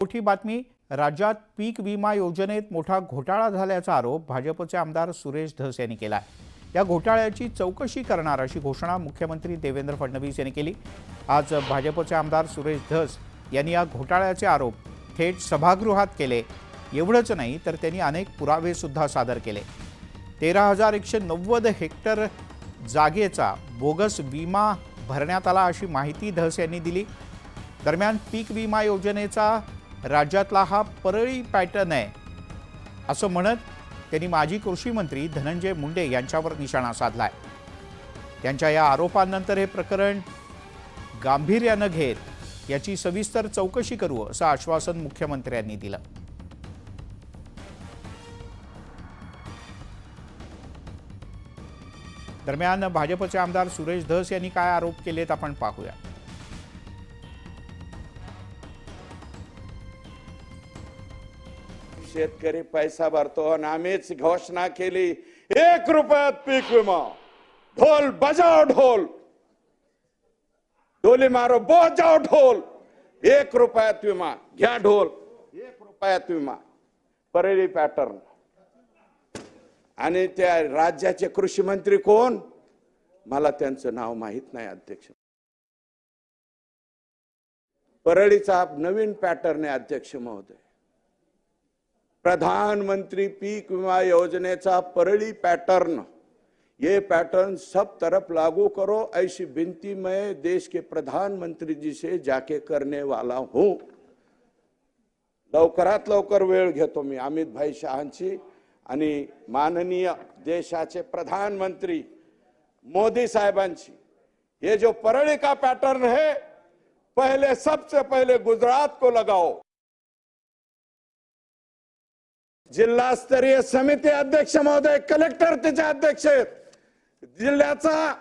मोठी बातमी. राज्यात पीक विमा योजनेत मोठा घोटाळा झाल्याचा आरोप भाजपचे आमदार सुरेश धस यांनी केला आहे. या घोटाळ्याची चौकशी करणार अशी घोषणा मुख्यमंत्री देवेंद्र फडणवीस यांनी केली. आज भाजपचे आमदार सुरेश धस यांनी या घोटाळ्याचे आरोप थेट सभागृहात केले. एवढंच नाही तर त्यांनी अनेक पुरावे सुद्धा सादर केले. 13,190 हेक्टर जागेचा बोगस विमा भरण्यात आला अशी माहिती धस यांनी दिली. दरम्यान पीक विमा योजनेचा राज्यातला हा परळी पॅटर्न आहे असं म्हणत त्यांनी माजी कृषी मंत्री धनंजय मुंडे यांच्यावर निशाणा साधलाय. त्यांच्या या आरोपांनंतर हे प्रकरण गांभीर्यानं घेत याची सविस्तर चौकशी करू असं आश्वासन मुख्यमंत्र्यांनी दिलं. दरम्यान भाजपचे आमदार सुरेश धस यांनी काय आरोप केलेत आपण पाहूया. शेतकरी पैसा भरतो आणि आम्हीच घोषणा केली 1 रुपयात पीक विमा. ढोल बजाओ ढोल, डोली मारो बजाओ ढोल. 1 रुपयात विमा घ्या ढोल. 1 रुपयात विमा परळी पॅटर्न. आणि त्या राज्याचे कृषी मंत्री कोण, मला त्यांचं नाव माहित नाही अध्यक्ष. परळीचा नवीन पॅटर्न आहे अध्यक्ष महोदय. प्रधानमंत्री पीक विमा योजनेचा परळी पैटर्न, ये पैटर्न सब तरफ लागू करो ऐसी विनती मैं देश के प्रधानमंत्री जी से जाके करने वाला हूं. लवकरात लवकर वेळ घेतो मी अमित भाई शहांची आणि माननीय देशाचे प्रधानमंत्री मोदी साहेबांची. ये जो परळी का पैटर्न है, पहले सबसे पहले गुजरात को लगाओ. जिल्हा स्तरीय समिती अध्यक्ष महोदय, कलेक्टर त्याचे अध्यक्ष आहेत, जिल्ह्याचा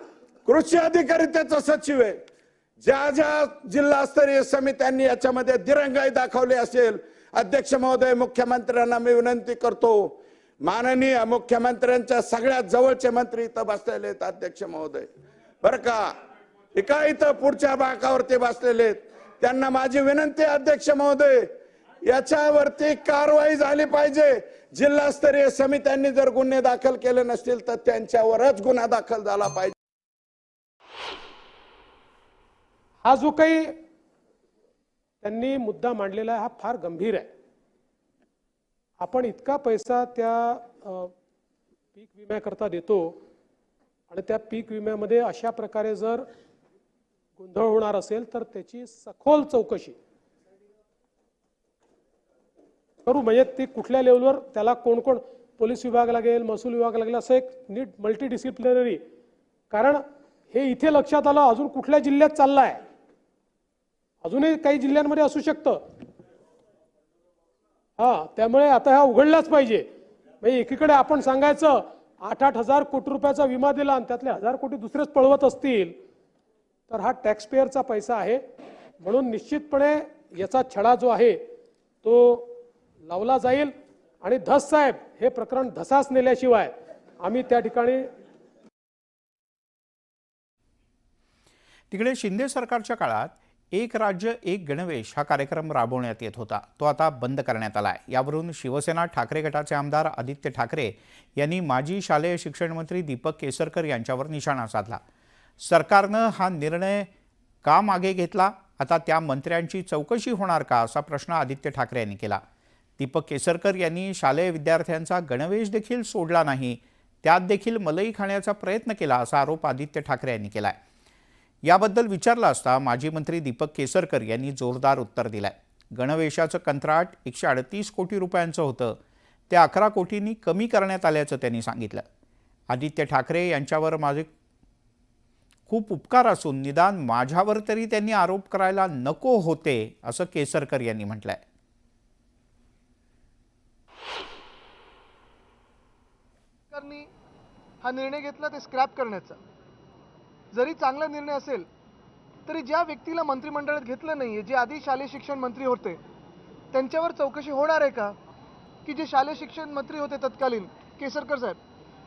कृषी अधिकारी त्याचा सचिव आहे. ज्या ज्या जिल्हास्तरीय समित्यांनी याच्यामध्ये दिरंगाई दाखवली असेल, अध्यक्ष महोदय मुख्यमंत्र्यांना मी विनंती करतो, माननीय मुख्यमंत्र्यांच्या सगळ्यात जवळचे मंत्री इथं बसलेले आहेत अध्यक्ष महोदय, बरं का, एका इथं पुढच्या बाकावरती बसलेले आहेत. त्यांना माझी विनंती अध्यक्ष महोदय, याच्यावरती कारवाई झाली पाहिजे. जिल्हास्तरीय समित्यांनी जर गुन्हे दाखल केले नसतील तर त्यांच्यावरच गुन्हा दाखल झाला पाहिजे. हा जो काही त्यांनी मुद्दा मांडलेला आहे हा फार गंभीर आहे. आपण इतका पैसा त्या पीक विम्याकरता देतो आणि त्या पीक विम्यामध्ये अशा प्रकारे जर गोंधळ होणार असेल तर त्याची सखोल चौकशी करू. म्हणजे ती कुठल्या लेवलवर त्याला कोण कोण, पोलीस विभाग लागेल, महसूल विभाग लागेल, असं एक नीट मल्टी डिसिप्लिनरी. कारण हे इथे लक्षात आलं अजून कुठल्या जिल्ह्यात चाललाय, अजूनही काही जिल्ह्यांमध्ये असू शकतं. त्यामुळे आता हा उघडलाच पाहिजे. म्हणजे एकीकडे आपण सांगायचं 8-8 हजार कोटी रुपयाचा विमा दिला आणि त्यातले 1000 कोटी दुसरेच पळवत असतील तर हा टॅक्स पेअरचा पैसा आहे. म्हणून निश्चितपणे याचा छडा जो आहे तो लावला जाईल आणि धस साहेब हे प्रकरण धसास नेल्याशिवाय आम्ही त्या ठिकाणी. तिकडे शिंदे सरकारच्या काळात एक राज्य एक गणवेश हा कार्यक्रम राबवण्यात येत होता, तो आता बंद करण्यात आला आहे. यावरून शिवसेना ठाकरे गटाचे आमदार आदित्य ठाकरे यांनी माजी शालेय शिक्षण मंत्री दीपक केसरकर यांच्यावर निशाणा साधला. सरकारनं हा निर्णय का मागे घेतला, आता त्या मंत्र्यांची चौकशी होणार का, असा प्रश्न आदित्य ठाकरे यांनी केला. दीपक केसरकर यांनी शालेय विद्यार्थ्यांचा गणवेश देखील सोडला नाही, त्यात देखील मलई खाण्याचा प्रयत्न केला असा आरोप आदित्य ठाकरे यांनी केलाय. याबद्दल विचारलं असता माजी मंत्री दीपक केसरकर यांनी जोरदार उत्तर दिलंय. गणवेशाचं कंत्राट 138 कोटी रुपयांचं होतं, ते 11 कोटींनी कमी करण्यात आल्याचं त्यांनी सांगितलं. आदित्य ठाकरे यांच्यावर माझे खूप उपकार असून निदान माझ्यावर तरी त्यांनी आरोप करायला नको होते असं केसरकर यांनी म्हटलंय. हा निर्णय घेतला ते स्क्रॅप करण्याचा. जरी चांगला निर्णय असेल तरी ज्या व्यक्तीला मंत्रिमंडळात घेतलं नाहीये, जे आधी शालेय शिक्षण मंत्री होते, त्यांच्यावर चौकशी होणार आहे का? की जे शालेय शिक्षण मंत्री होते तत्कालीन केसरकर साहेब,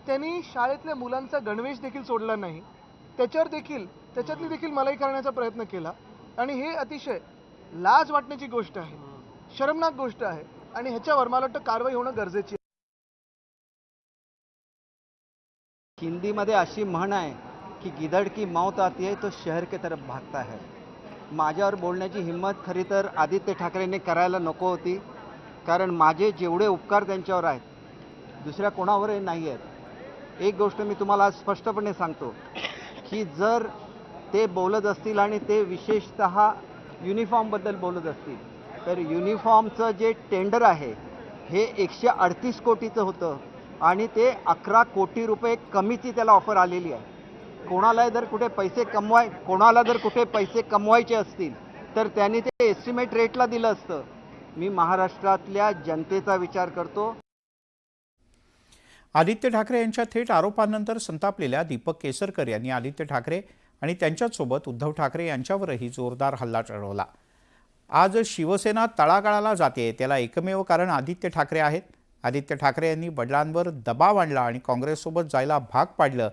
त्यांनी शाळेतल्या मुलांचा गणवेश देखील सोडला नाही, त्याच्यातली देखील मलाई करण्याचा प्रयत्न केला आणि हे अतिशय लाज वाटण्याची गोष्ट आहे. शरमनाक गोष्ट आहे आणि ह्याच्यावर मला वाटतं कारवाई होणं गरजेची आहे. हिंदीमध्ये अशी म्हण आहे की गिधड़ की मौत आती है तो शहर के तरफ भागता है. माझ्यावर बोलण्याची हिंमत खरी तर आदित्य ठाकरेंनी करायला नको होती, कारण माझे जेवढे उपकार त्यांच्यावर आहेत दुसऱ्या कोणावरही नाही आहेत. एक गोष्ट मी तुम्हाला आज स्पष्टपणे सांगतो की जर ते बोलत असतील आणि ते विशेषतः युनिफॉर्मबद्दल बोलत असतील तर युनिफॉर्मचं जे टेंडर आहे हे 138 कोटीचं होतं आणि ते 11 कोटी रुपये कमीची त्याला ऑफर आलेली आहे. कोणाला जर कुठे पैसे कमवायचे असतील तर त्यांनी ते एस्टिमेट रेटला दिलं असतं. मी महाराष्ट्रातल्या जनतेचा विचार करतो. आदित्य ठाकरे यांच्या थेट आरोपांनंतर संतापलेल्या दीपक केसरकर यांनी आदित्य ठाकरे आणि त्यांच्यासोबत उद्धव ठाकरे यांच्यावरही जोरदार हल्ला चढवला. आज शिवसेना तळागाळाला जाते त्याला एकमेव कारण आदित्य ठाकरे आहेत. आदित्य ठाकरे यांनी वडिलांवर दबाव आणला आणि काँग्रेससोबत जायला भाग पाडलं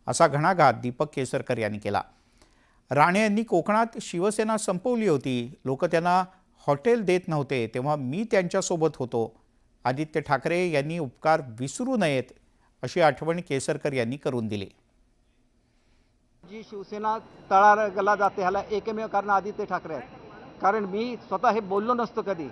असा घणाघात दीपक केसरकर यांनी केला. राणे यांनी कोकणात शिवसेना संपवली होती, लोक त्यांना हॉटेल देत नव्हते तेव्हा मी त्यांच्यासोबत होतो. आदित्य ठाकरे यांनी उपकार विसरू नयेत अशी आठवण केसरकर यांनी करून दिली. जी शिवसेना तळागाळाला जाते ह्याला एकमेव कारण आदित्य ठाकरे आहेत. कारण मी स्वतः हे बोललो नसतो कधी,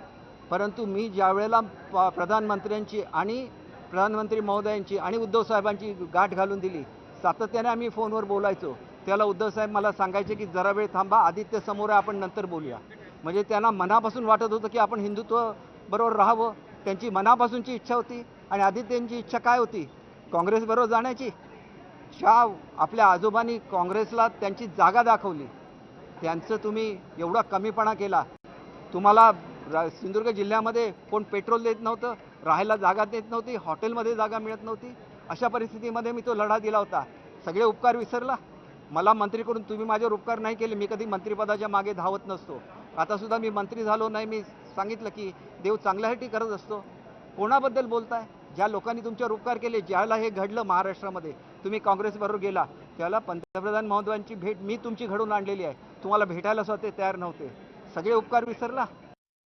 परंतु मी ज्या वेळेला प्रधानमंत्र्यांची आणि प्रधानमंत्री महोदयांची आणि उद्धव साहेबांची गाठ घालून दिली, सातत्याने आम्ही फोनवर बोलायचो. त्याला उद्धव साहेब मला सांगायचे की जरा वेळ थांबा, आदित्य समोर आहे, आपण नंतर बोलूया. म्हणजे त्यांना मनापासून वाटत होतं की आपण हिंदुत्व बरोबर राहावं. त्यांची मनापासूनची इच्छा होती. आणि आदित्यंची इच्छा काय होती? काँग्रेसबरोबर जाण्याची. आपल्या आजोबांनी काँग्रेसला त्यांची जागा दाखवली, त्यांचं तुम्ही एवढा कमीपणा केला. तुम्हाला सिंधुदुर्ग जिल्ह्यामध्ये कोण पेट्रोल देत नव्हतं, राहायला जागा देत नव्हती, हॉटेलमध्ये जागा मिळत नव्हती. अशा परिस्थितीमध्ये मी तो लढा दिला होता. सगळे उपकार विसरला. मला मंत्री करून तुम्ही माझ्यावर उपकार नाही केले. मी कधी मंत्रिपदाच्या मागे धावत नसतो. आता सुद्धा मी मंत्री झालो नाही. मी सांगितलं की देव चांगल्यासाठी करत असतो. कोणाबद्दल बोलताय? ज्या लोकांनी तुमच्यावर उपकार केले, ज्याला हे घडलं महाराष्ट्रामध्ये, तुम्ही काँग्रेसबरोबर गेला, त्याला पंतप्रधान महोदयांची भेट मी तुमची घडवून आणलेली आहे. तुम्हाला भेटायला सुद्धा ते तयार नव्हते. सगळे उपकार विसरला.